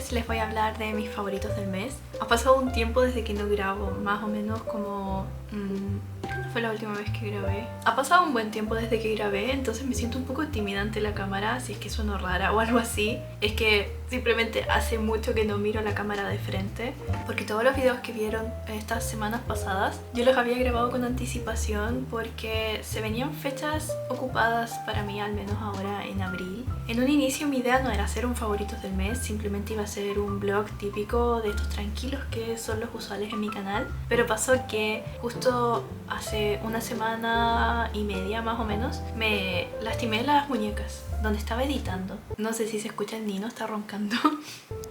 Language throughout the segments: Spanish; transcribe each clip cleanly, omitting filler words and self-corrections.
vez les voy a hablar de mis favoritos del mes. Ha pasado un tiempo desde que no grabo, más o menos como... ¿Cuándo fue la última vez que grabé? Ha pasado un buen tiempo desde que grabé, entonces me siento un poco tímida ante la cámara, si es que sueno rara o algo así. Es que simplemente hace mucho que no miro la cámara de frente, porque todos los videos que vieron estas semanas pasadas yo los había grabado con anticipación porque se venían fechas ocupadas para mí, al menos ahora en abril. En un inicio mi idea no era hacer un favoritos del mes, simplemente iba a ser un vlog típico de estos tranquilos que son los usuales en mi canal, pero pasó que justo hace una semana y media más o menos me lastimé las muñecas donde estaba editando. No sé si se escucha, el Nino está roncando.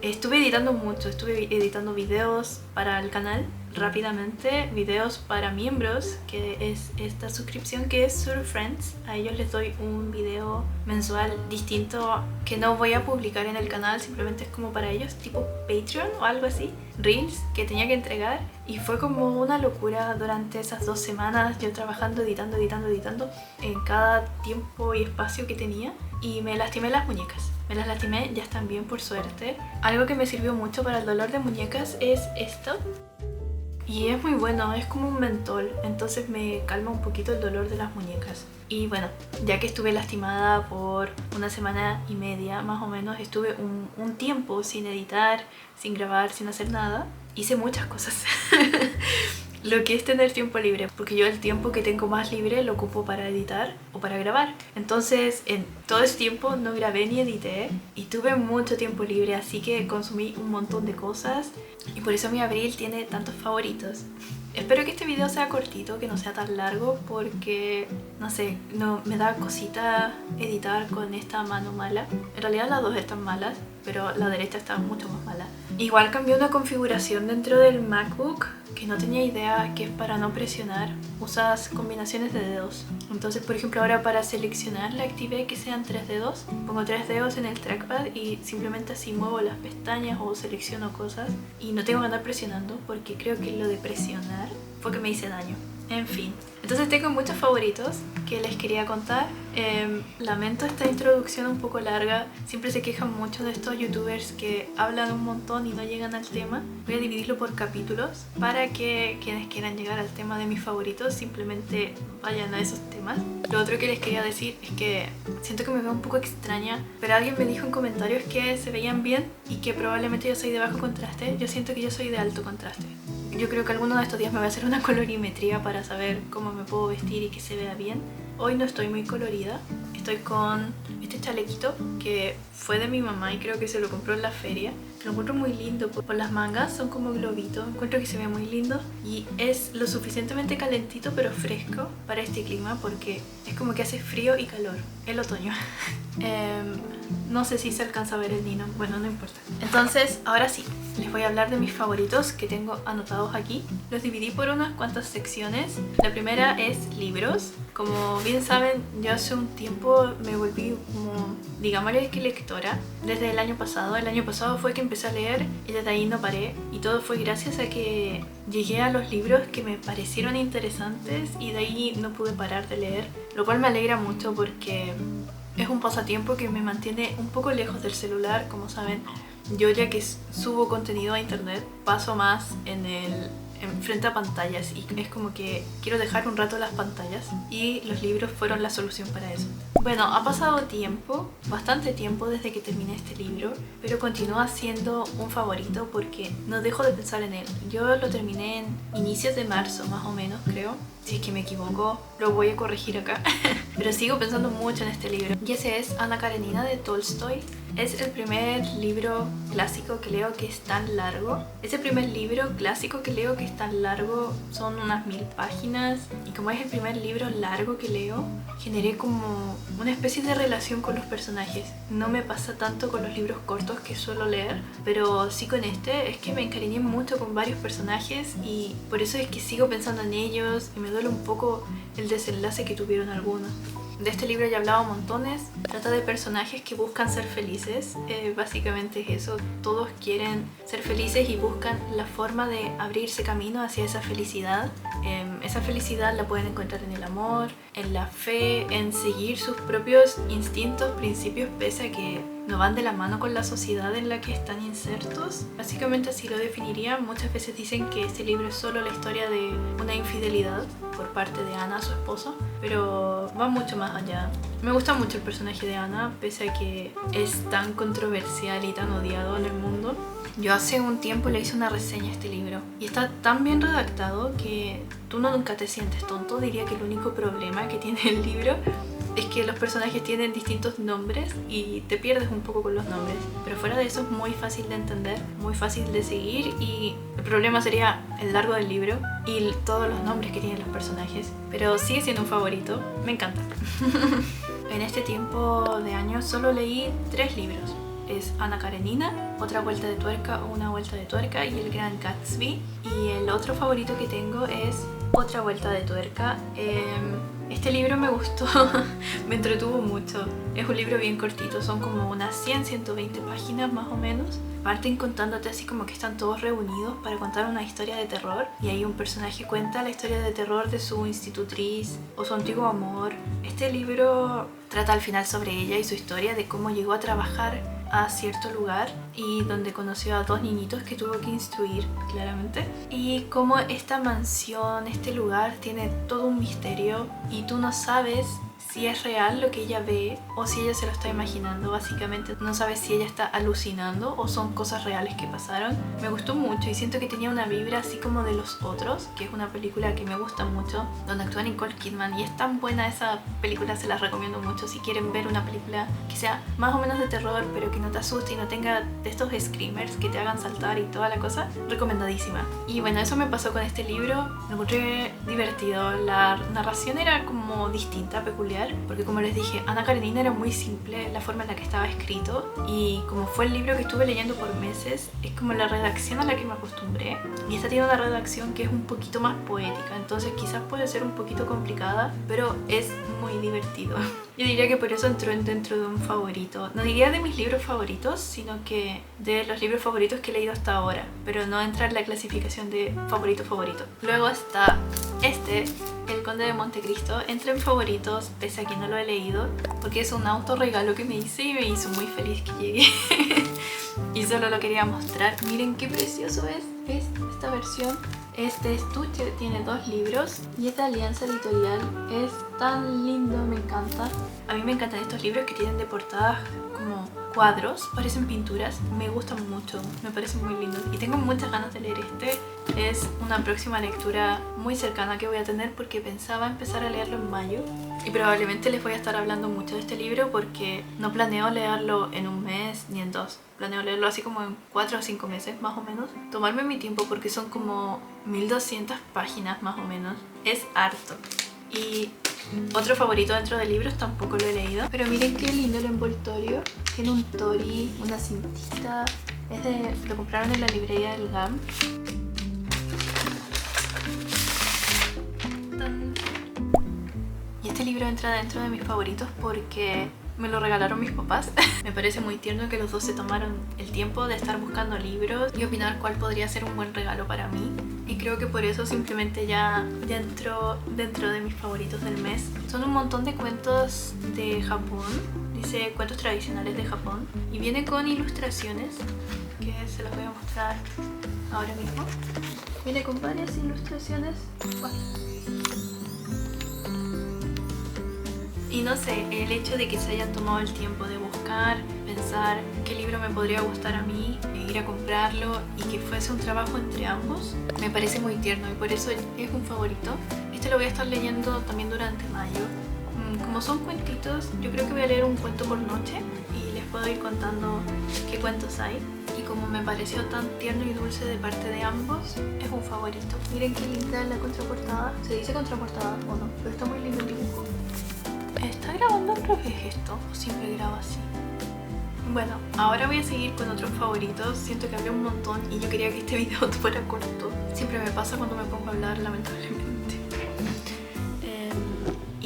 Estuve editando mucho, estuve editando videos para el canal rápidamente, videos para miembros, que es esta suscripción que es Sur Friends. A ellos les doy un video mensual distinto que no voy a publicar en el canal, simplemente es como para ellos, tipo Patreon o algo así. Reels que tenía que entregar y fue como una locura durante esas 2 semanas, yo trabajando, editando en cada tiempo y espacio que tenía, y me lastimé las muñecas. Me las lastimé, ya están bien por suerte. Algo que me sirvió mucho para el dolor de muñecas es esto. Y es muy bueno, es como un mentol, entonces me calma un poquito el dolor de las muñecas. Y bueno, ya que estuve lastimada por una semana y media más o menos, estuve un tiempo sin editar, sin grabar, sin hacer nada. Hice muchas cosas. Lo que es tener tiempo libre, porque yo el tiempo que tengo más libre lo ocupo para editar o para grabar. Entonces en todo ese tiempo no grabé ni edité y tuve mucho tiempo libre, así que consumí un montón de cosas y por eso mi abril tiene tantos favoritos. Espero que este video sea cortito, que no sea tan largo, porque no sé, no me da cosita editar con esta mano mala. En realidad las dos están malas, pero la derecha está mucho más mala. Igual cambié una configuración dentro del MacBook que no tenía idea, que es para no presionar. Usas combinaciones de dedos. Entonces, por ejemplo, ahora para seleccionar le activé que sean 3 dedos. Pongo 3 dedos en el trackpad y simplemente así muevo las pestañas o selecciono cosas. Y no tengo que andar presionando porque creo que lo de presionar fue que me hice daño. En fin, entonces tengo muchos favoritos que les quería contar. Lamento esta introducción un poco larga. Siempre se quejan mucho de estos youtubers que hablan un montón y no llegan al tema. Voy a dividirlo por capítulos para que quienes quieran llegar al tema de mis favoritos simplemente vayan a esos temas. Lo otro que les quería decir es que siento que me veo un poco extraña, pero alguien me dijo en comentarios que se veían bien y que probablemente yo soy de bajo contraste. Yo siento que yo soy de alto contraste. Yo creo que alguno de estos días me voy a hacer una colorimetría para saber cómo me puedo vestir y que se vea bien. Hoy no estoy muy colorida, estoy con este chalequito que fue de mi mamá y creo que se lo compró en la feria. Lo encuentro muy lindo por las mangas, son como globitos, encuentro que se ve muy lindo y es lo suficientemente calentito pero fresco para este clima porque es como que hace frío y calor, el otoño. No sé si se alcanza a ver el Nino, bueno, no importa. Entonces, ahora sí, les voy a hablar de mis favoritos que tengo anotados aquí. Los dividí por unas cuantas secciones. La primera es libros. Como bien saben, yo hace un tiempo me volví como, digámosle que lectora, desde el año pasado. El año pasado fue que empecé a leer y desde ahí no paré. Y todo fue gracias a que llegué a los libros que me parecieron interesantes y de ahí no pude parar de leer. Lo cual me alegra mucho porque es un pasatiempo que me mantiene un poco lejos del celular. Como saben, yo ya que subo contenido a internet paso más frente a pantallas y es como que quiero dejar un rato las pantallas y los libros fueron la solución para eso. Bueno, ha pasado tiempo, bastante tiempo desde que terminé este libro, pero continúa siendo un favorito porque no dejo de pensar en él. Yo lo terminé en inicios de marzo más o menos, creo. Si es que me equivoco, lo voy a corregir acá. Pero sigo pensando mucho en este libro. Y ese es Ana Karenina de Tolstoy. Es el primer libro clásico que leo que es tan largo. Ese primer libro clásico que leo que es tan largo son unas 1000 páginas. Y como es el primer libro largo que leo, generé como una especie de relación con los personajes. No me pasa tanto con los libros cortos que suelo leer, pero sí con este. Es que me encariñé mucho con varios personajes y por eso es que sigo pensando en ellos y me duele un poco el desenlace que tuvieron algunos. De este libro ya he hablado montones. Trata de personajes que buscan ser felices. Básicamente es eso. Todos quieren ser felices y buscan la forma de abrirse camino hacia esa felicidad. Esa felicidad la pueden encontrar en el amor, en la fe, en seguir sus propios instintos, principios, pese a que no van de la mano con la sociedad en la que están insertos. Básicamente así lo definiría. Muchas veces dicen que este libro es solo la historia de una infidelidad por parte de Anna, su esposo, pero va mucho más allá. Me gusta mucho el personaje de Anna, pese a que es tan controversial y tan odiado en el mundo. Yo hace un tiempo le hice una reseña a este libro y está tan bien redactado que tú nunca te sientes tonto. Diría que el único problema que tiene el libro es que los personajes tienen distintos nombres y te pierdes un poco con los nombres, pero fuera de eso es muy fácil de entender, muy fácil de seguir, y el problema sería el largo del libro y todos los nombres que tienen los personajes, pero sigue siendo un favorito, me encanta. En este tiempo de años solo leí 3 libros. Es Ana Karenina, Otra vuelta de tuerca o Una vuelta de tuerca y El Gran Gatsby. Y el otro favorito que tengo es Otra vuelta de tuerca. Este libro me gustó, me entretuvo mucho. Es un libro bien cortito, son como unas 100-120 páginas más o menos. Parten contándote así como que están todos reunidos para contar una historia de terror. Y ahí un personaje cuenta la historia de terror de su institutriz o su antiguo amor. Este libro trata al final sobre ella y su historia, de cómo llegó a trabajar a cierto lugar y donde conoció a 2 niñitos que tuvo que instruir, claramente, y cómo esta mansión, este lugar tiene todo un misterio y tú no sabes si es real lo que ella ve o si ella se lo está imaginando. Básicamente no sabes si ella está alucinando o son cosas reales que pasaron. Me gustó mucho y siento que tenía una vibra así como de Los Otros, que es una película que me gusta mucho, donde actúa Nicole Kidman, y es tan buena esa película, se la recomiendo mucho si quieren ver una película que sea más o menos de terror pero que no te asuste y no tenga de estos screamers que te hagan saltar y toda la cosa. Recomendadísima. Y bueno, eso me pasó con este libro. Me encontré divertido, la narración era como distinta, peculiar, porque como les dije, Ana Karenina era muy simple la forma en la que estaba escrito, y como fue el libro que estuve leyendo por meses, es como la redacción a la que me acostumbré, y esta tiene una redacción que es un poquito más poética, entonces quizás puede ser un poquito complicada, pero es muy divertido. Yo diría que por eso entró dentro de un favorito. No diría de mis libros favoritos, sino que de los libros favoritos que he leído hasta ahora, pero no entra en la clasificación de favorito. Luego está este, El Conde de Montecristo. Entra en favoritos pese a que no lo he leído, porque es un autorregalo que me hice y me hizo muy feliz que llegue. Y solo lo quería mostrar. Miren qué precioso es esta versión. Este estuche tiene 2 libros y esta alianza editorial es tan lindo, me encanta. A mí me encantan estos libros que tienen de portadas como cuadros, parecen pinturas, me gustan mucho, me parecen muy lindos y tengo muchas ganas de leer este. Es una próxima lectura muy cercana que voy a tener porque pensaba empezar a leerlo en mayo y probablemente les voy a estar hablando mucho de este libro porque no planeo leerlo en un mes ni en 2. Planeo leerlo así como en 4 o 5 meses más o menos. Tomarme mi tiempo porque son como 1200 páginas más o menos. Es harto. Y otro favorito dentro de libros tampoco lo he leído. Pero miren qué lindo el envoltorio. Tiene un tori, una cintita. Lo compraron en la librería del GAM. Y este libro entra dentro de mis favoritos porque me lo regalaron mis papás. Me parece muy tierno que los dos se tomaron el tiempo de estar buscando libros y opinar cuál podría ser un buen regalo para mí. Y creo que por eso simplemente ya entró dentro de mis favoritos del mes. Son un montón de cuentos de Japón. Dice cuentos tradicionales de Japón. Y viene con ilustraciones, que se las voy a mostrar ahora mismo. Viene con varias ilustraciones. Bueno. Y no sé, el hecho de que se hayan tomado el tiempo de buscar, pensar qué libro me podría gustar a mí, ir a comprarlo y que fuese un trabajo entre ambos, me parece muy tierno y por eso es un favorito. Este lo voy a estar leyendo también durante mayo. Como son cuentitos, yo creo que voy a leer un cuento por noche y les puedo ir contando qué cuentos hay. Y como me pareció tan tierno y dulce de parte de ambos, es un favorito. Miren qué linda la contraportada. ¿Se dice contraportada o no? Pero está muy lindo el dibujo. ¿Está grabando al revés esto o siempre graba así? Bueno, ahora voy a seguir con otros favoritos. Siento que hablé un montón y yo quería que este video fuera corto. Siempre me pasa cuando me pongo a hablar, lamentablemente.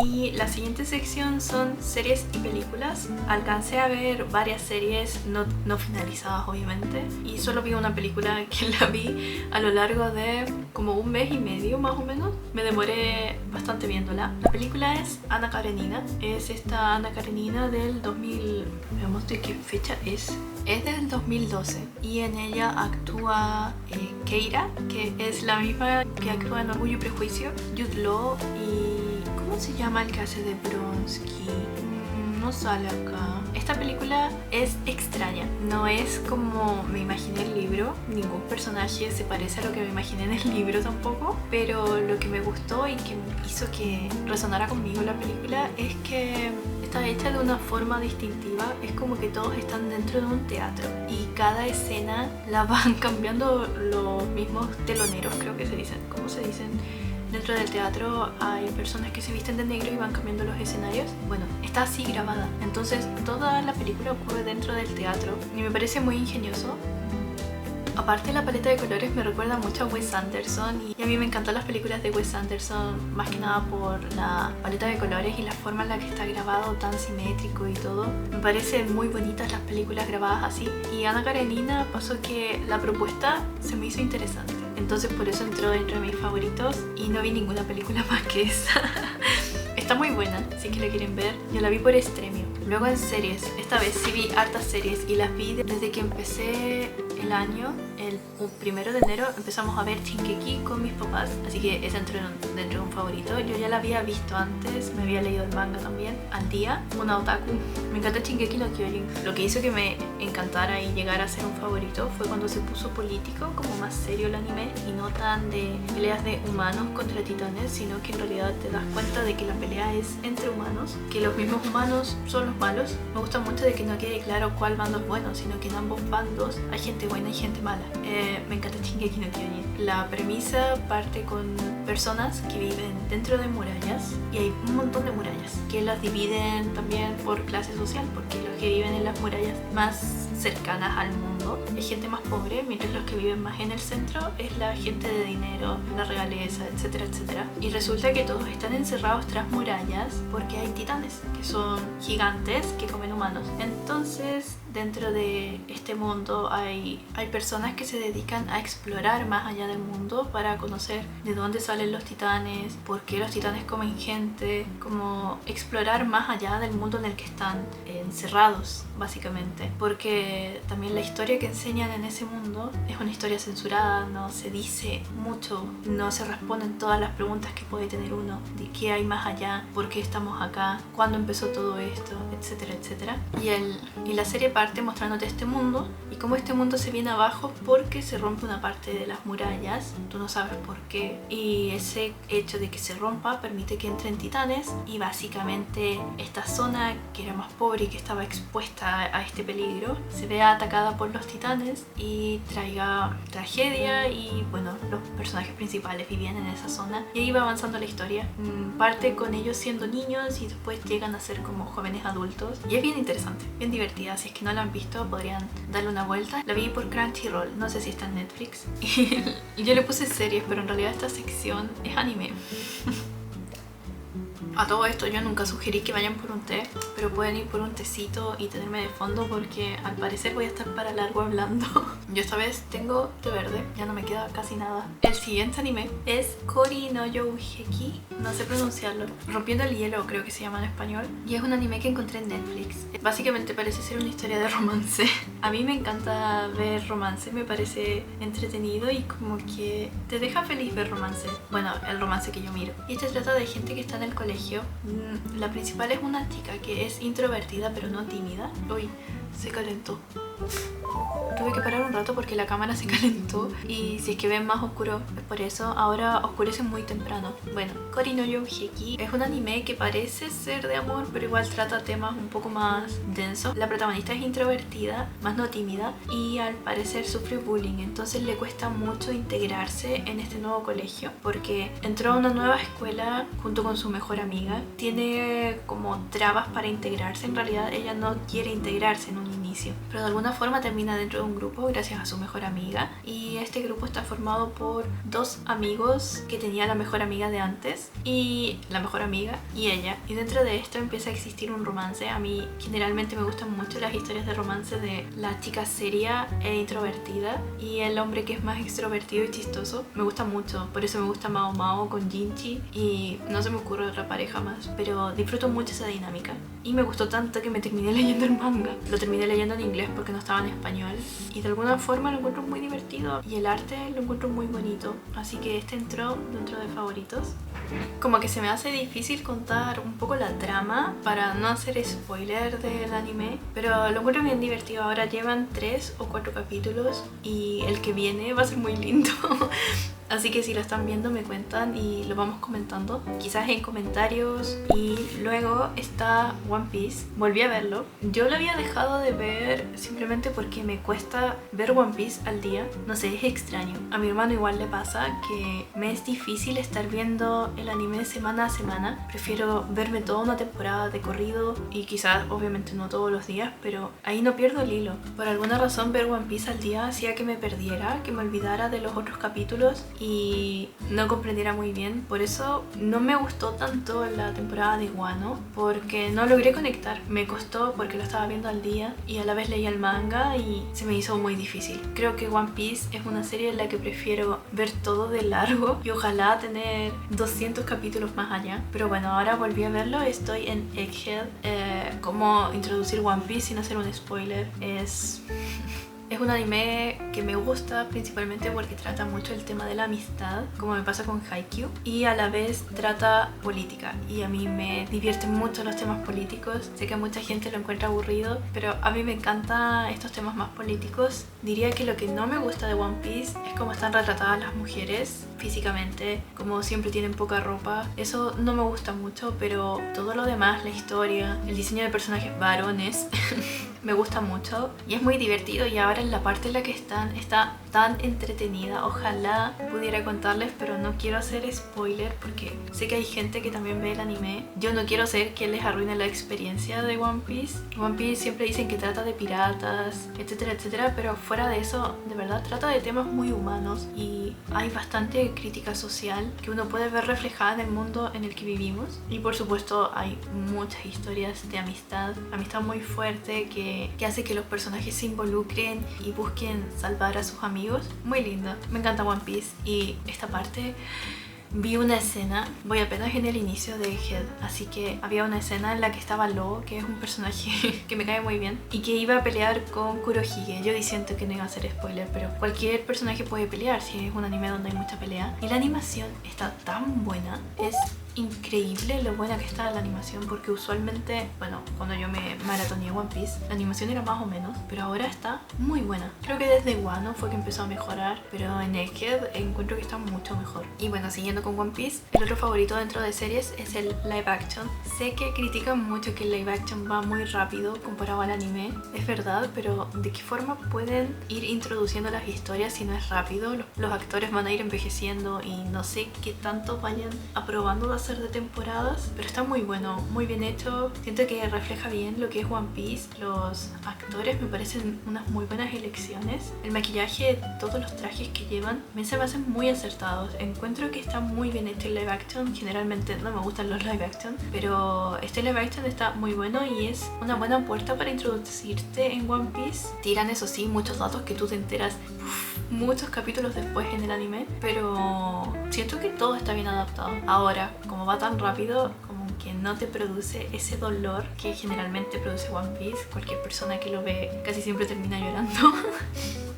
Y la siguiente sección son series y películas. Alcancé a ver varias series no finalizadas obviamente, y solo vi una película que la vi a lo largo de como un mes y medio más o menos. Me demoré bastante viéndola. La película es Anna Karenina. Es esta Anna Karenina del 2000... Veamos de qué fecha es. Es del 2012 y en ella actúa Keira, que es la misma que actúa en Orgullo y Prejuicio, Jude Law y... ¿cómo se llama el que hace de Bronsky? No sale acá. Esta película es extraña, no es como me imaginé el libro, ningún personaje se parece a lo que me imaginé en el libro tampoco, pero lo que me gustó y que hizo que resonara conmigo la película es que está hecha de una forma distintiva. Es como que todos están dentro de un teatro y cada escena la van cambiando los mismos teloneros, creo que se dicen. ¿Cómo se dicen? Dentro del teatro hay personas que se visten de negro y van cambiando los escenarios. Bueno, está así grabada. Entonces toda la película ocurre dentro del teatro y me parece muy ingenioso. Aparte, la paleta de colores me recuerda mucho a Wes Anderson y a mí me encantan las películas de Wes Anderson más que nada por la paleta de colores y la forma en la que está grabado, tan simétrico y todo. Me parecen muy bonitas las películas grabadas así, y Anna Karenina pasó que la propuesta se me hizo interesante, entonces por eso entró dentro de mis favoritos y no vi ninguna película más que esa. Está muy buena, si es que la quieren ver. Yo la vi por Stremio. Luego en series, esta vez sí vi hartas series y las vi desde que empecé el año. El 1 de enero empezamos a ver Shingeki con mis papás, así que esa entró dentro de un favorito. Yo ya la había visto antes, me había leído el manga también al día. Una otaku. Me encanta Shingeki no Kyojin. Lo que hizo que me encantara y llegara a ser un favorito fue cuando se puso político, como más serio el anime, y no tan de peleas de humanos contra titanes, sino que en realidad te das cuenta de que la pelea es entre humanos, que los mismos humanos son los malos. Me gusta mucho de que no quede claro cuál bando es bueno, sino que en ambos bandos hay gente buena y gente mala. Me encanta Shingeki no Kyojin. La premisa parte con personas que viven dentro de murallas, y hay un montón de murallas que las dividen también por clase social, porque los que viven en las murallas más cercanas al mundo es gente más pobre, mientras los que viven más en el centro es la gente de dinero, la realeza, etcétera, etcétera. Y resulta que todos están encerrados tras murallas porque hay titanes, que son gigantes que comen humanos. Entonces, dentro de este mundo hay personas que se dedican a explorar más allá del mundo para conocer de dónde salen los titanes, por qué los titanes comen gente, como explorar más allá del mundo en el que están encerrados, básicamente. Porque también la historia que enseñan en ese mundo es una historia censurada, no se dice mucho, no se responden todas las preguntas que puede tener uno de qué hay más allá, por qué estamos acá, cuándo empezó todo esto, etcétera, etcétera. Y la serie parte mostrándote este mundo y cómo este mundo se viene abajo porque se rompe una parte de las murallas, tú no sabes por qué, y ese hecho de que se rompa permite que entren titanes, y básicamente esta zona que era más pobre y que estaba expuesta a este peligro se vea atacada por los titanes y traiga tragedia. Y bueno, los personajes principales vivían en esa zona y ahí va avanzando la historia. Parte con ellos siendo niños y después llegan a ser como jóvenes adultos, y es bien interesante, bien divertida. Si es que no la han visto, podrían darle una vuelta. La vi por Crunchyroll, no sé si está en Netflix. Y yo le puse series, pero en realidad esta sección es anime. A todo esto yo nunca sugerí que vayan por un té, pero pueden ir por un tecito y tenerme de fondo porque al parecer voy a estar para largo hablando. Yo esta vez tengo té verde, ya no me queda casi nada. El siguiente anime es Kori no Yougeki, no sé pronunciarlo, Rompiendo el hielo creo que se llama en español, y es un anime que encontré en Netflix. Básicamente parece ser una historia de romance. A mí me encanta ver romance, me parece entretenido y como que te deja feliz ver romance. Bueno, el romance que yo miro. Y este trata de gente que está en el colegio. La principal es una chica que es introvertida pero no tímida. Uy, se calentó. Tuve que parar un rato porque la cámara se calentó, y si es que ven más oscuro es por eso. Ahora oscurece muy temprano. Bueno, Kori no Yougeki es un anime que parece ser de amor, pero igual trata temas un poco más densos. La protagonista es introvertida, más no tímida, y al parecer sufre bullying, entonces le cuesta mucho integrarse en este nuevo colegio porque entró a una nueva escuela junto con su mejor amiga. Tiene como trabas para integrarse, en realidad ella no quiere integrarse en un un inicio. Pero de alguna forma termina dentro de un grupo gracias a su mejor amiga. Y este grupo está formado por dos amigos que tenía la mejor amiga de antes. Y la mejor amiga y ella. Y dentro de esto empieza a existir un romance. A mí generalmente me gustan mucho las historias de romance de la chica seria e introvertida y el hombre que es más extrovertido y chistoso. Me gusta mucho, por eso me gusta Mao Mao con Jinchi y no se me ocurre otra pareja más, pero disfruto mucho esa dinámica. Y me gustó tanto que me terminé leyendo el manga. Lo terminé leyendo en inglés porque no estaba en español y de alguna forma lo encuentro muy divertido y el arte lo encuentro muy bonito, así que este entró dentro de favoritos. Como que se me hace difícil contar un poco la trama para no hacer spoiler del anime, pero lo encuentro bien divertido. Ahora llevan 3 o 4 capítulos y el que viene va a ser muy lindo. Así que si lo están viendo me cuentan y lo vamos comentando, quizás en comentarios. Y luego está One Piece. Volví a verlo. Yo lo había dejado de ver simplemente porque me cuesta ver One Piece al día. No sé, es extraño. A mi hermano igual le pasa que me es difícil estar viendo el anime semana a semana. Prefiero verme toda una temporada de corrido y quizás obviamente no todos los días, pero ahí no pierdo el hilo. Por alguna razón ver One Piece al día hacía que me perdiera, que me olvidara de los otros capítulos y no comprendiera muy bien. Por eso no me gustó tanto la temporada de Wano, porque no logré conectar. Me costó porque lo estaba viendo al día y a la vez leía el manga y se me hizo muy difícil. Creo que One Piece es una serie en la que prefiero ver todo de largo y ojalá tener 200 capítulos más allá. Pero bueno, ahora volví a verlo, estoy en Egghead. Cómo introducir One Piece sin hacer un spoiler es un anime que me gusta principalmente porque trata mucho el tema de la amistad, como me pasa con Haikyuu, y a la vez trata política. Y a mí me divierten mucho los temas políticos. Sé que a mucha gente lo encuentra aburrido, pero a mí me encantan estos temas más políticos. Diría que lo que no me gusta de One Piece es cómo están retratadas las mujeres físicamente, como siempre tienen poca ropa. Eso no me gusta mucho, pero todo lo demás, la historia, el diseño de personajes varones me gusta mucho y es muy divertido. Y ahora en la parte en la que están está tan entretenida. Ojalá pudiera contarles, pero no quiero hacer spoiler porque sé que hay gente que también ve el anime. Yo no quiero ser quien les arruine la experiencia de One Piece. One Piece siempre dicen que trata de piratas, etcétera, etcétera, pero fuera de eso, de verdad trata de temas muy humanos y hay bastante crítica social que uno puede ver reflejada en el mundo en el que vivimos. Y por supuesto hay muchas historias de amistad muy fuerte que hace que los personajes se involucren y busquen salvar a sus amigos. Muy lindo, me encanta One Piece. Y esta parte, vi una escena, voy apenas en el inicio de Egghead, así que había una escena en la que estaba Law, que es un personaje que me cae muy bien, y que iba a pelear con Kurohige. Yo diciendo que no iba a hacer spoiler, pero cualquier personaje puede pelear si es un anime donde hay mucha pelea. Y la animación está tan buena, es increíble lo buena que está la animación, porque usualmente, bueno, cuando yo me maratoneé One Piece, la animación era más o menos, pero ahora está muy buena. Creo que desde Wano fue que empezó a mejorar, pero en Egghead encuentro que está mucho mejor. Y bueno, siguiendo con One Piece, el otro favorito dentro de series es el live action. Sé que critican mucho que el live action va muy rápido comparado al anime, es verdad, pero ¿de qué forma pueden ir introduciendo las historias si no es rápido? Los actores van a ir envejeciendo y no sé qué tanto vayan aprobando de de temporadas, pero está muy bueno, muy bien hecho. Siento que refleja bien lo que es One Piece. Los actores me parecen unas muy buenas elecciones. El maquillaje, todos los trajes que llevan, se me hacen muy acertados. Encuentro que está muy bien hecho el live action. Generalmente no me gustan los live action, pero este live action está muy bueno y es una buena puerta para introducirte en One Piece. Tiran, eso sí, muchos datos que tú te enteras muchos capítulos después en el anime, pero siento que todo está bien adaptado. Ahora, como va tan rápido, como que no te produce ese dolor que generalmente produce One Piece. Cualquier persona que lo ve casi siempre termina llorando.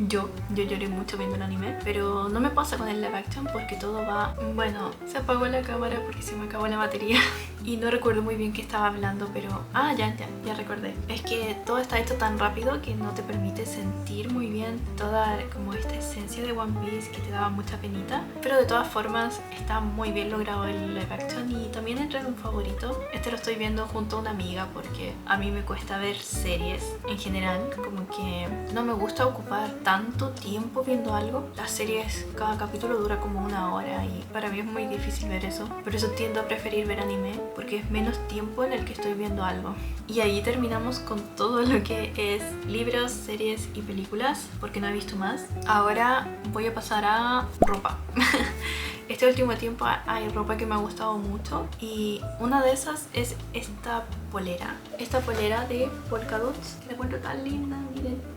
Yo lloré mucho viendo el anime, pero no me pasa con el live action porque todo va... Bueno, se apagó la cámara porque se me acabó la batería y no recuerdo muy bien qué estaba hablando, pero... ya recordé. Es que todo está hecho tan rápido que no te permite sentir muy bien toda como esta esencia de One Piece que te daba mucha penita, pero de todas formas está muy bien logrado el live action y también entra en un favorito. favorito. Este lo estoy viendo junto a una amiga porque a mí me cuesta ver series en general. Como que no me gusta ocupar tanto tiempo viendo algo. Las series, cada capítulo dura como 1 hora y para mí es muy difícil ver eso. Por eso tiendo a preferir ver anime porque es menos tiempo en el que estoy viendo algo. Y ahí terminamos con todo lo que es libros, series y películas porque no he visto más. Ahora voy a pasar a ropa. Este último tiempo hay ropa que me ha gustado mucho y una de esas es esta polera. Esta polera de polka dots, que la encuentro tan linda,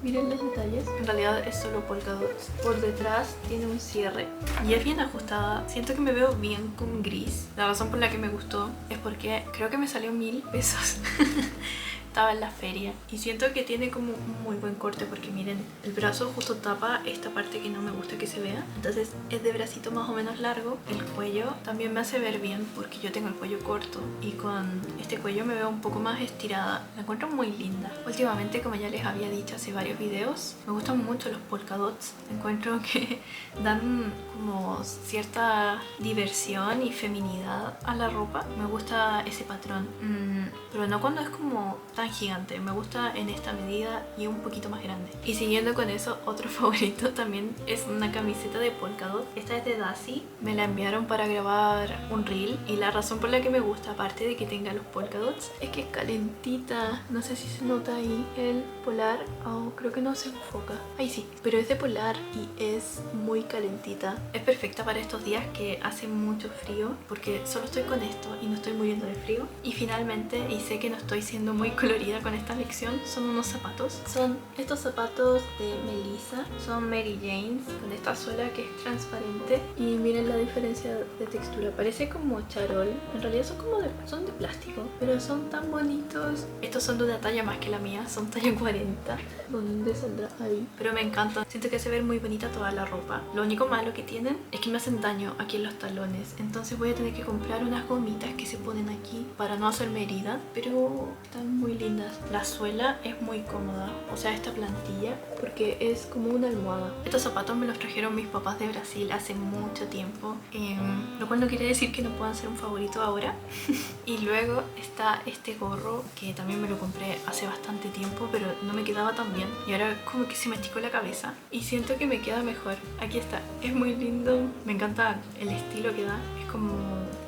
miren los detalles. En realidad es solo polka dots. Por detrás tiene un cierre y es bien ajustada. Siento que me veo bien con gris. La razón por la que me gustó es porque creo que me salió 1000 pesos. Estaba en la feria y siento que tiene como un muy buen corte porque miren, el brazo justo tapa esta parte que no me gusta que se vea, entonces es de bracito más o menos largo. El cuello también me hace ver bien porque yo tengo el cuello corto y con este cuello me veo un poco más estirada. La encuentro muy linda. Últimamente, como ya les había dicho hace varios videos, me gustan mucho los polka dots. Encuentro que dan como cierta diversión y feminidad a la ropa. Me gusta ese patrón, pero no cuando es como tan gigante. Me gusta en esta medida y un poquito más grande. Y siguiendo con eso, otro favorito también es una camiseta de polka dot. Esta es de Dasi. Me la enviaron para grabar un reel y la razón por la que me gusta, aparte de que tenga los polka dots, es que es calentita. No sé si se nota ahí el polar. Oh, creo que no se enfoca. Ahí sí, pero es de polar y es muy calentita. Es perfecta para estos días que hace mucho frío porque solo estoy con esto y no estoy muriendo de frío. Y finalmente, y sé que no estoy siendo muy colorida con esta lección, son unos zapatos. Son estos zapatos de Melissa, son Mary Janes, con esta suela que es transparente y miren la diferencia de textura, parece como charol, en realidad son de plástico, pero son tan bonitos. Estos son de una talla más que la mía, son talla 40. ¿Dónde saldrá? Ahí. Pero me encantan, siento que se ve muy bonita toda la ropa. Lo único malo que tienen es que me hacen daño aquí en los talones, entonces voy a tener que comprar unas gomitas que se ponen aquí para no hacerme herida, pero están muy lindas. La suela es muy cómoda, o sea, esta plantilla, porque es como una almohada. Estos zapatos me los trajeron mis papás de Brasil hace mucho tiempo, lo cual no quiere decir que no puedan ser un favorito ahora. Y luego está este gorro que también me lo compré hace bastante tiempo, pero no me quedaba tan bien y ahora como que se me esticó la cabeza y siento que me queda mejor. Aquí está, es muy lindo, me encanta el estilo que da, es como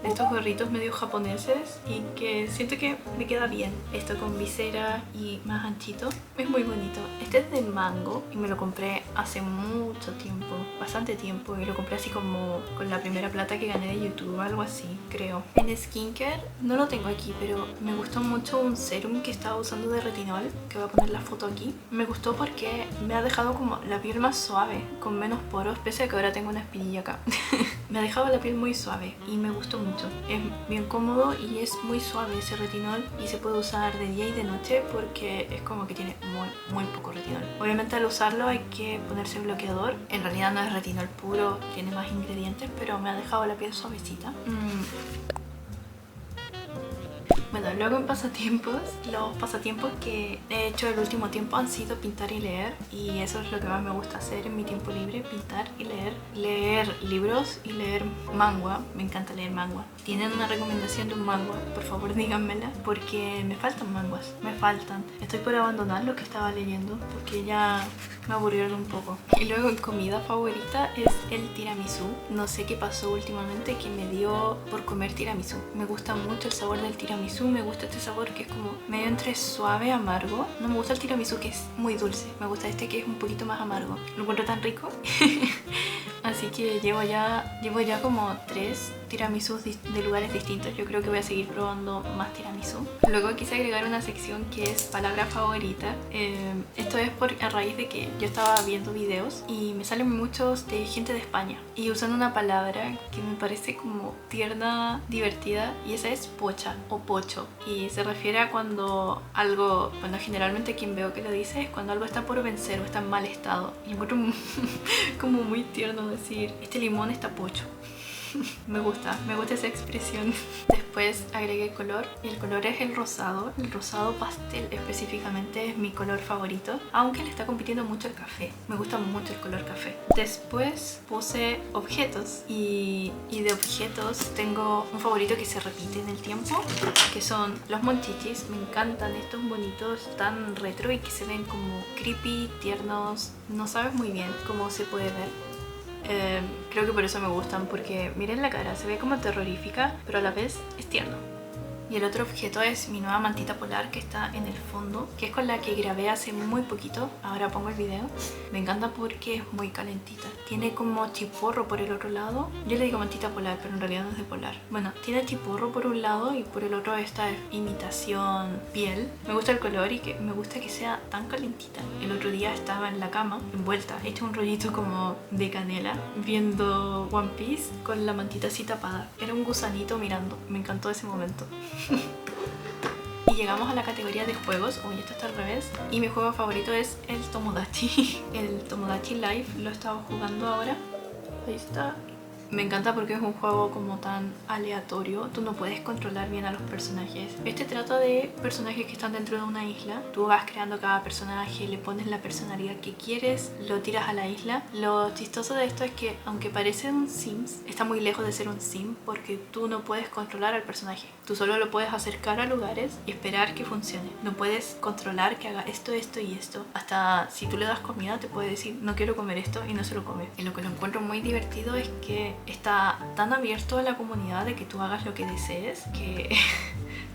de estos gorritos medio japoneses y que siento que me queda bien. Esto con visera y más anchito, es muy bonito. Este es de Mango y me lo compré hace mucho tiempo, bastante tiempo, y lo compré así como con la primera plata que gané de YouTube, algo así, creo. En skincare no lo tengo aquí, pero me gustó mucho un serum que estaba usando de retinol, que voy a poner la foto aquí. Me gustó porque me ha dejado como la piel más suave, con menos poros, pese a que ahora tengo una espinilla acá. Me ha dejado la piel muy suave y me gustó mucho. Es bien cómodo y es muy suave ese retinol y se puede usar de día y de noche porque es como que tiene muy poco retinol. Obviamente al usarlo hay que ponerse bloqueador. En realidad no es retinol puro, tiene más ingredientes, pero me ha dejado la piel suavecita. Bueno, luego en pasatiempos, los pasatiempos que he hecho el último tiempo han sido pintar y leer, y eso es lo que más me gusta hacer en mi tiempo libre, pintar y leer. Leer libros y leer manga, me encanta leer manga. ¿Tienen una recomendación de un manga? Por favor díganmela, porque me faltan manguas, me faltan. Estoy por abandonar lo que estaba leyendo porque ya me aburrieron un poco. Y luego en comida favorita es el tiramisú. No sé qué pasó últimamente que me dio por comer tiramisú. Me gusta mucho el sabor del tiramisú, me gusta este sabor que es como medio entre suave y amargo. No me gusta el tiramisú que es muy dulce, me gusta este que es un poquito más amargo. Lo encuentro tan rico. Así que llevo ya como 3 tiramisús de lugares distintos. Yo creo que voy a seguir probando más tiramisú. Luego quise agregar una sección que es palabra favorita. Esto es a raíz de que yo estaba viendo videos y me salen muchos de gente de España y usan una palabra que me parece como tierna, divertida, y esa es pocha o pocho, y se refiere a cuando algo, bueno, generalmente quien veo que lo dice es cuando algo está por vencer o está en mal estado. Y encuentro como muy tierno decir, este limón está pocho. Me gusta esa expresión. Después agregué color y el color es el rosado. El rosado pastel específicamente es mi color favorito, aunque le está compitiendo mucho el café. Me gusta mucho el color café. Después puse objetos y de objetos tengo un favorito que se repite en el tiempo, que son los monchichis. Me encantan estos bonitos tan retro y que se ven como creepy, tiernos. No sabes muy bien cómo se puede ver. Creo que por eso me gustan, porque miren la cara, se ve como terrorífica, pero a la vez es tierno. Y el otro objeto es mi nueva mantita polar que está en el fondo, que es con la que grabé hace muy poquito. Ahora pongo el video. Me encanta porque es muy calentita. Tiene como chiporro por el otro lado. Yo le digo mantita polar, pero en realidad no es de polar. Bueno, tiene chiporro por un lado y por el otro esta imitación piel. Me gusta el color y que me gusta que sea tan calentita. El otro día estaba en la cama, envuelta, hecha un rollito como de canela, viendo One Piece con la mantita así tapada. Era un gusanito mirando. Me encantó ese momento. Y llegamos a la categoría de juegos. Uy, esto está al revés. Y mi juego favorito es el Tomodachi. El Tomodachi Life lo he estado jugando ahora. Ahí está. Me encanta porque es un juego como tan aleatorio. Tú no puedes controlar bien a los personajes. Este trata de personajes que están dentro de una isla. Tú vas creando cada personaje, le pones la personalidad que quieres, lo tiras a la isla. Lo chistoso de esto es que aunque parece un Sims, está muy lejos de ser un Sim porque tú no puedes controlar al personaje. Tú solo lo puedes acercar a lugares y esperar que funcione. No puedes controlar que haga esto, esto y esto. Hasta si tú le das comida te puede decir no quiero comer esto y no se lo come. Y lo que lo encuentro muy divertido es que está tan abierto a la comunidad de que tú hagas lo que desees que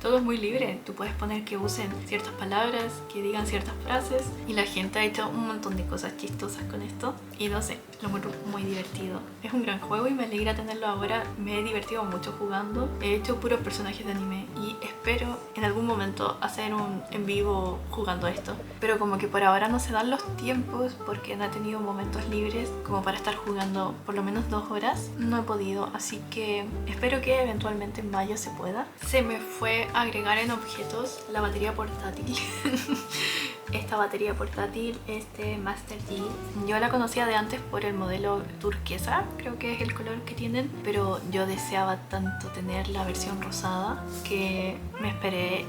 todo es muy libre. Tú puedes poner que usen ciertas palabras, que digan ciertas frases y la gente ha hecho un montón de cosas chistosas con esto y no sé, lo encuentro muy divertido. Es un gran juego y me alegra tenerlo ahora. Me he divertido mucho jugando. He hecho puros personajes de anime y espero en algún momento hacer un en vivo jugando esto. Pero como que por ahora no se dan los tiempos porque no he tenido momentos libres como para estar jugando por lo menos 2 horas. No he podido, así que espero que eventualmente en mayo se pueda. Se me fue a agregar en objetos la batería portátil. Esta batería portátil es de Master G. Yo la conocía de antes por el modelo turquesa, creo que es el color que tienen, pero yo deseaba tanto tener la versión rosada que me esperé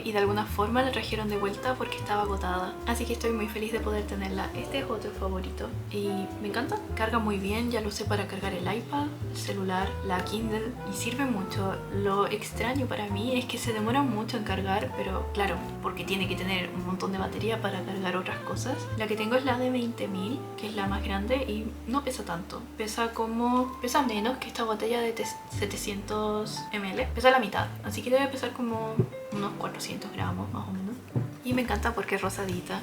y de alguna forma la trajeron de vuelta porque estaba agotada. Así que estoy muy feliz de poder tenerla. Este es otro favorito y me encanta. Carga muy bien, ya lo usé para cargar el iPad, el celular, la Kindle y sirve mucho. Lo extraño para mí es que se demora mucho en cargar, pero claro, porque tiene que tener un montón de batería para cargar otras cosas. La que tengo es la de 20.000, que es la más grande y no pesa tanto. Pesa menos que esta botella de 700 ml. Pesa la mitad, así que debe pesar como unos 400 gramos más o menos. Y me encanta porque es rosadita.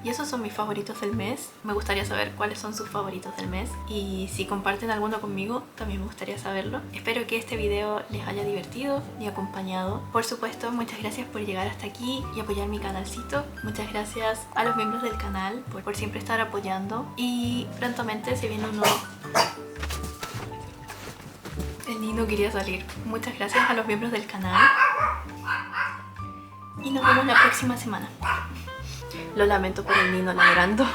Y esos son mis favoritos del mes. Me gustaría saber cuáles son sus favoritos del mes y si comparten alguno conmigo también me gustaría saberlo. Espero que este video les haya divertido y acompañado. Por supuesto, muchas gracias por llegar hasta aquí y apoyar mi canalcito. Muchas gracias a los miembros del canal por siempre estar apoyando y prontamente se viene un nuevo... El niño quería salir. Muchas gracias a los miembros del canal y nos vemos la próxima semana. Lo lamento por el niño ladrando.